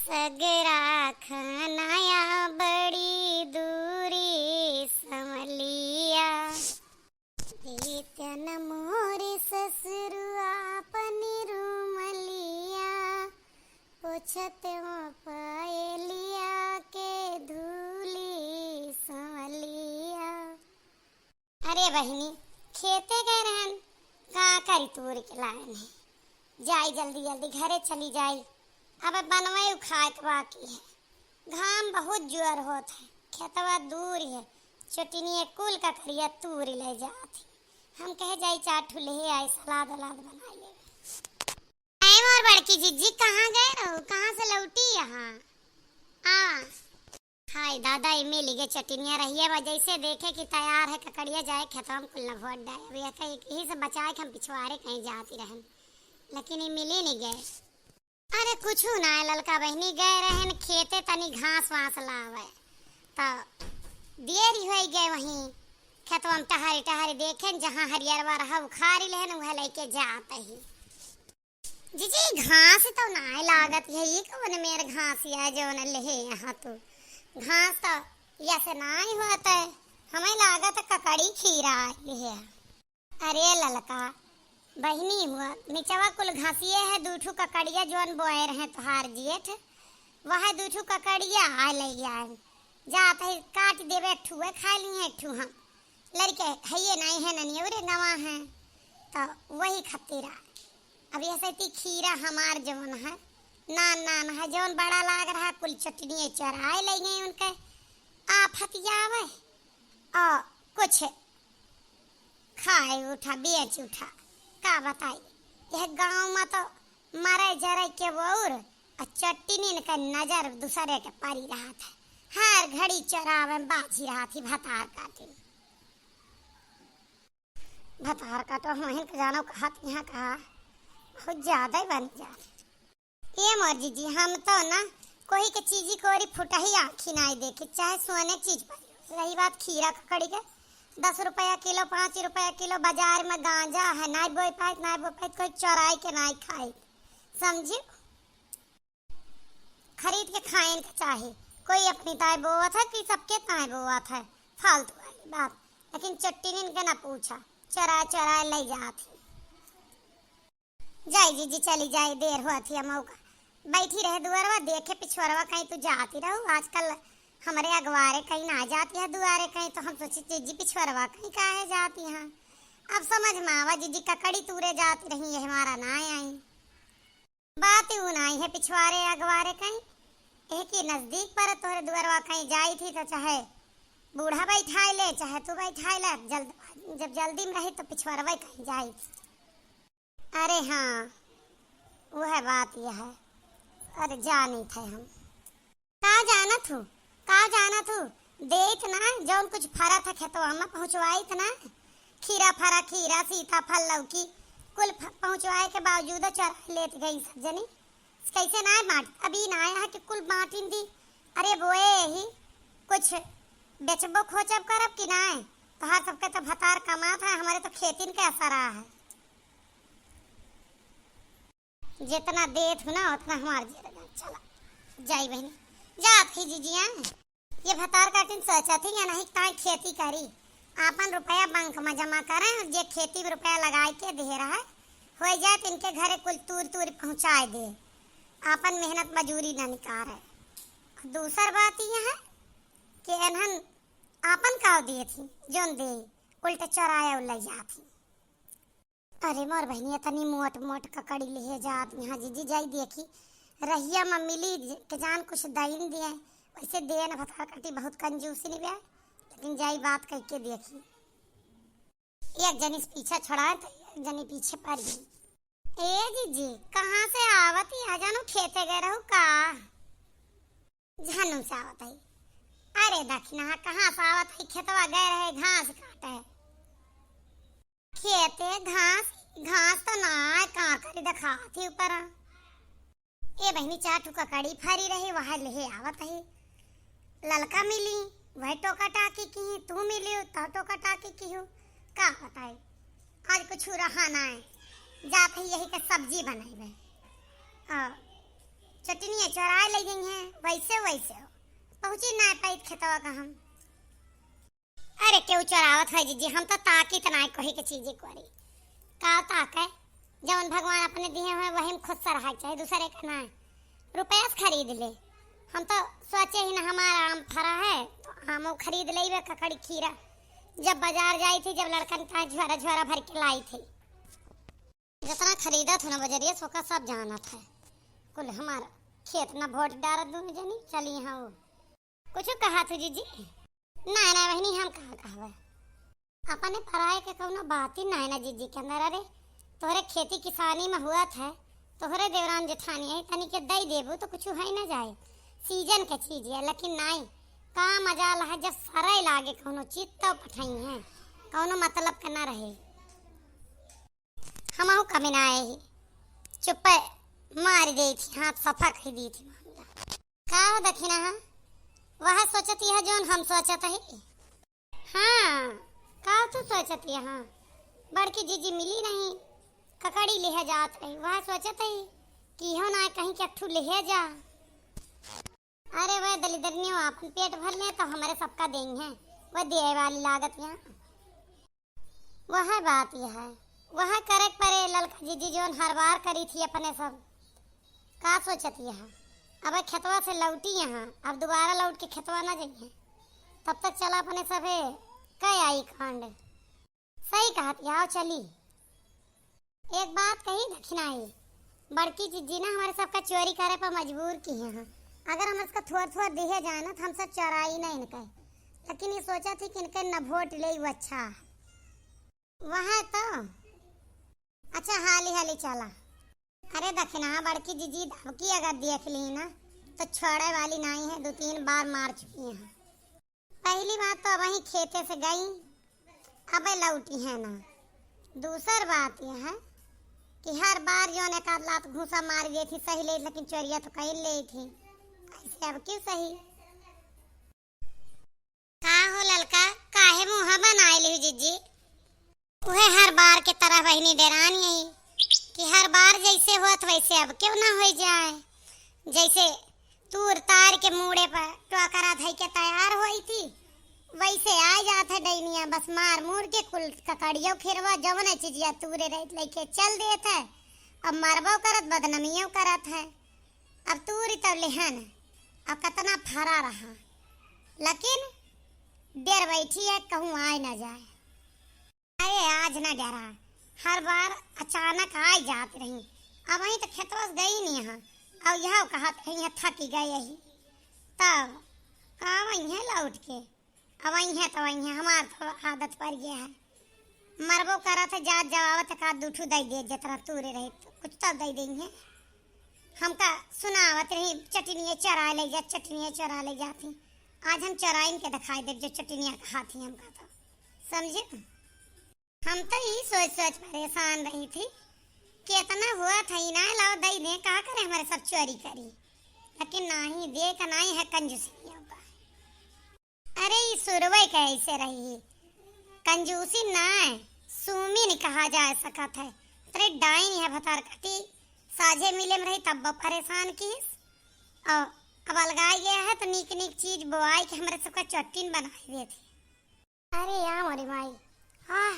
सगरा खनाया बड़ी दूरी समलिया बेतन मोरे ससुरुआ पनी रूमलिया पोछत पायलिया के धूली समलिया। अरे बहनी खेते गए रहन का करी तूर के लायन है जाई जल्दी जल्दी घरे चली जाई। अब बनवाई उखाए के बाकी है घाम बहुत जोर होत है खेतवा दूर है चटनी कुल का करिया तूर ले जाती हम कहे जाई चाट ले आई सलाद वलाद बना ले। और बड़की जीजी कहाँ गए रहो कहाँ से लौटी यहाँ आ हाय दादा मिली गए चटनिया रही है जैसे देखे कि तैयार है ककड़िया जाए खेतवा में कुल भोट डाए अब यही से बचाए हम पिछवाड़े कहीं जाती रहन लेकिन ये मिली नहीं गए। अरे कुछ ना ललका बहनी गए रहन खेते तनी घास वास लावे तो देरी हो गए वहीं खेतवा में टहरी टहरी देखे जहाँ हरियरवा रहा उखारी लेन वह लेके जाते ही जीजी घास तो ना लागत है ये कौन मेरे घास या जो न ले यहाँ तो घास तो ऐसे ना ही होता है हमें लागत ककड़ी खीरा ले। अरे ललका बहनी हुआ निचवा कुल घासिए है दूठू ककड़िया जोन बोए रहे तुहार जेठ वह दूठू ककड़िया आ ले गया जाते ही काट देवे ठुए खा लिए ठू हम लड़के है नहीं है ननियवरे गवा है तो वही खती रहा। अब ऐसे ती खीरा हमार जोन है नान है जोन बड़ा लाग रहा कुल चटनी चराए ले गए उनके आफतियावे और कुछ खाए उठा बेच उठा का बताई यह गांव में तो मरे जरे के और चट्टनी का नजर दूसरे के पारी रहा था हर घड़ी चरावे बाजी रहा थी भतार काटो हम जानो कहा यहाँ कहा बहुत ज्यादा ही बन जा ये मर्जी जी हम तो ना कोई के चीजी कोरी फुटा ही आँखी ना देखे चाहे सोने चीज पर रही बात खीरा ककड़ी के 10 रुपया किलो 5 रुपया किलो बाजार में गांजा है ना बोई पाए कोई चौराई के ना खाए समझियो खरीद के खाए के चाहे कोई अपनी ताय बोवत है कि सबके ताय बोवत है फालतू वाली बात लेकिन चट्टनी के ना पूछा चरा ले जाती जाई जीजी चली जाए देर हुआ थी मौका बैठी रहे दुआरवा देखे पिछवाड़वा कहीं तू जाती रहो आजकल हमारे अगवारे कहीं ना जाती है दुआरे कहीं तो हम सोचे जीजी पिछवाड़वा कहीं काहे जाती हैं अब समझ में आवा जीजी ककड़ी तूरे जाती रही है हमारा ना आई बात ही नहीं है पिछवाड़े अगवारे कहीं एक ही नजदीक पर तोरे दुआरवा कहीं जाई थी तो चाहे बूढ़ा बैठा ले चाहे तू बैठा ले जब जल्दी में रही तो पिछवाड़वा कहीं जाई। अरे हाँ वह बात यह है अरे जानी थे हम कहाँ जाना थू दे इतना जौन कुछ फरा था खेतवा में पहुँचवाई इतना खीरा फरा खीरा सीता फल लौकी कुल पहुँचवाए के बावजूद चरा लेत गई सब जनी कैसे ना बांट अभी ना आया कि कुल बांटिन दी। अरे बोए ही कुछ बेचबो खोचब करब कि ना तो हर सबके तो भतार कमात है हमारे तो खेतिन के असर है जितना देत हो ना उतना हमार चला जाई बहनी जात ही जीजिया ये भतार काटिन सोचा थी या नहीं ताई खेती करी आपन रुपया बैंक में जमा करें और जे खेती में रुपया लगाए के दे रहा है हो जाए तो इनके घरे कुल तूर पहुंचाए दे आपन मेहनत मजूरी न निकाल है। दूसर बात यह है कि इन्हन आपन का दिए थी जोन दे उल्टे चौराया ले जाती। अरे मोर बहनी इतनी मोट मोट ककड़ी ले जात यहाँ जीजी जाई देखी रहिया में मिली के जान कुछ दईन दिए वैसे दे न भतार काटी बहुत कंजूसी नहीं ब्या लेकिन जाई बात कह के देखी एक जनी पीछे छोड़ा तो एक जनी पीछे पड़ गई। ए जीजी कहाँ से आवती आ जानो खेते गए रहो का जानू से आवत है। अरे दक्षिणा कहाँ से आवत है खेतवा गए रहे घास काटे खेते घास तो ना कहाँ करी दिखा थी ऊपर ए बहनी चाटू ककड़ी फरी रही वह ले आवत है ललका मिली वह टोका टाकी की तू मिली तो टोका टाकी की हूँ का बताए आज कुछ रहा ना है जाते ही यही के सब्जी बनाई चटनी चोरा ले गई हैं वैसे वैसे पहुंची ना पाई खेतवा का हम। अरे क्यों चोरावत है जीजी, हम तो ताकी तना कोई के चीजें करी का ताके जवन भगवान अपने दिए हुए वही में खुद से रहा चाहे दूसरे का ना रुपया से खरीद ले। हम तो सोचे ही ना हमारा आम फरा है तो आम खरीद ले ककड़ी खीरा। जब बाजार जाई थी जब लड़कन का झोरा झोरा भर के लाई थी जितना खरीदा था ना बजरिया सोका सब जाना था कुल हमारा खेत ना वोट डारत दोनों जनी चली हाँ वो कुछ कहा तू जीजी ना ना वही हम कहा अपने पराए के कौनो बात ही ना जीजी के अंदर। अरे तोहरे खेती किसानी में हुआ था तोहरे देवरान जेठानी है तनी के दई देबू तो कुछ है ना जाए सीजन के चीज है। लेकिन नहीं का मजा है जब सराय लागे कौनो चीज तो पठाई है कौनो मतलब का ना रहे हम कमी ना आए ही चुप मार गई थी हाथ सफा कर दी थी का दखिना हाँ वह सोचती है जोन हम सोचत है। हाँ का तू सोचती है हाँ बड़की जीजी मिली नहीं ककड़ी ले जात रही वह सोचत है कि हो ना कहीं के ले जा। अरे वह दलिदरनी अपन पेट भर ले तो हमारे सबका देंगे वह दे वाली लागत यहाँ वह बात यह है वह करे परे ललका जीजी जोन हर बार करी थी अपने सब का सोचत यह अब खेतवा से लौटी यहाँ अब दोबारा लौट के खेतवा ना जाइए तब तक चला अपने सबे कई आई कांड सही कहती आओ चली। एक बात कही दक्षिणा आई बड़की जीजी ना हमारे सबका चोरी करे पर मजबूर की है। अगर हम इसका थोड़ा थोड़ा दिखे जाए ना तो हम सब चोराई नहीं इनके लेकिन ये सोचा थी कि इनके न वोट ले वो अच्छा वह तो अच्छा हाली हाली चला। अरे दक्षिणा बड़की जीजी दबकी अगर देख ली ना तो छोड़े वाली नहीं है 2-3 बार मार चुकी है। पहली बात तो वही खेते से गई अब लौटी है ना। दूसरी बात यह है कि हर बार जो ने का लात घूसा मार गई थी सही ले लेकिन चोरिया तो कहीं ले थी ऐसे अब क्यों सही का हो ललका काहे मुंह बनाए ली जीजी वह हर बार के तरह वही डेरान यही कि हर बार जैसे होत वैसे अब क्यों ना हो जाए। जैसे तूर तार के मुड़े पर टोकरा धई के तैयार हुई थी वैसे आ जाते डैनिया बस मार मूर के कुल ककड़ियों खिरवा जवन चीजिया तूरे रह लेके चल देते अब मरबो करत बदनमियों करत है। अब तूरी तो लेहन अब कितना फरा रहा लेकिन डर बैठी है कहूँ आए ना जाए। अरे आज ना डरा हर बार अचानक आ जाती रही अब वहीं तो खेतवा से गई नहीं यहाँ अब यह कहा यहाँ थकी गई यही तब कहा वहीं है लौट के अब वहीं है तो वहीं है हमार तो आदत पड़ गया है मरबो करा था जात जवाबत का दूठू दई दे जितना तूरे रहे तो कुछ तो दई देंगे हमका सुनावत रही चटनियाँ चरा ले जा चटनियाँ चरा ले जाती आज हम चराइन के दिखाई दे जो चटनियाँ खाती हमका तो समझे। हम तो यही सोच सोच परेशान रही थी कितना हुआ था ही ना लाओ दई दे कहा करे हमारे सब चोरी करी लेकिन नहीं दे का नहीं है कंजूसी का। अरे ये सुरवई कैसे रही कंजूसी ना सुमी नहीं कहा जा सकत है तेरे डाइन है भतार कटी साझे मिले में रही तब परेशान की और अब अलगाई गया है तो नीक नीक चीज बोआई के हमारे सबका चट्टीन बनाई देती। अरे यार मोरी माई हाँ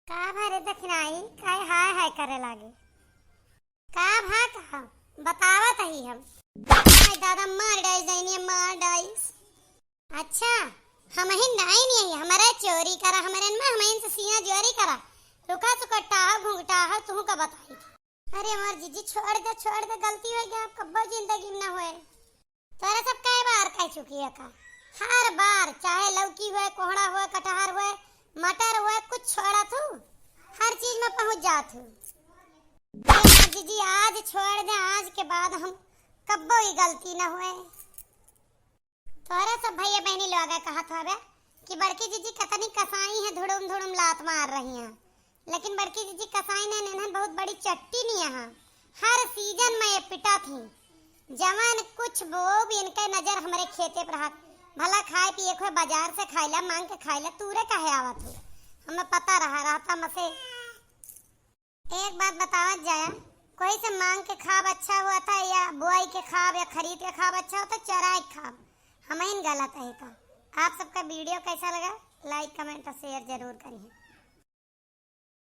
का भरे दखनाई काय हाय हाय करे लागे का भा का बतावत ही हम हाय दादा मार डाई दैनी मार डाई। अच्छा हम ही नहीं नहीं हमारा चोरी करा हमारे में हम इनसे सिया चोरी करा रुका तो कट्टा घुंघटा है तू का बताई। अरे हमार जीजी छोड़ दे गलती हो गया कब्बो जिंदगी में ना होए तोरा सब कई बार कह चुकी है का हर बार चाहे लौकी हुए कोहड़ा हुए कटहर हुए मटर हुए कुछ छोड़ा तू हर चीज में पहुंच जात हूँ। जीजी आज छोड़ दे आज के बाद हम कब्बो ही गलती न हुए। तोरा सब भैया बहनी लोग कहा था कि बड़की जीजी कतनी कसाई है धुड़ुम धुड़ुम लात मार रही हैं लेकिन बड़की जीजी कसाई ने इन्हें बहुत बड़ी चट्टी नहीं यहाँ हर सीजन में ये पिटा थी जवान कुछ वो भी इनके नजर हमारे खेते पर हाथ भला खाए पिए को बाजार से खाइला मांग के खाइला तूरे कहे आवत हो हमें पता रहा था मसे। एक बात बतावत जाया कोई से मांग के खाब अच्छा हुआ था, या बुआई के खाब, या खरीद के खाब अच्छा होता, चराई के खाब हमें गलत है का। आप सबका वीडियो कैसा लगा, लाइक कमेंट और शेयर जरूर करिए।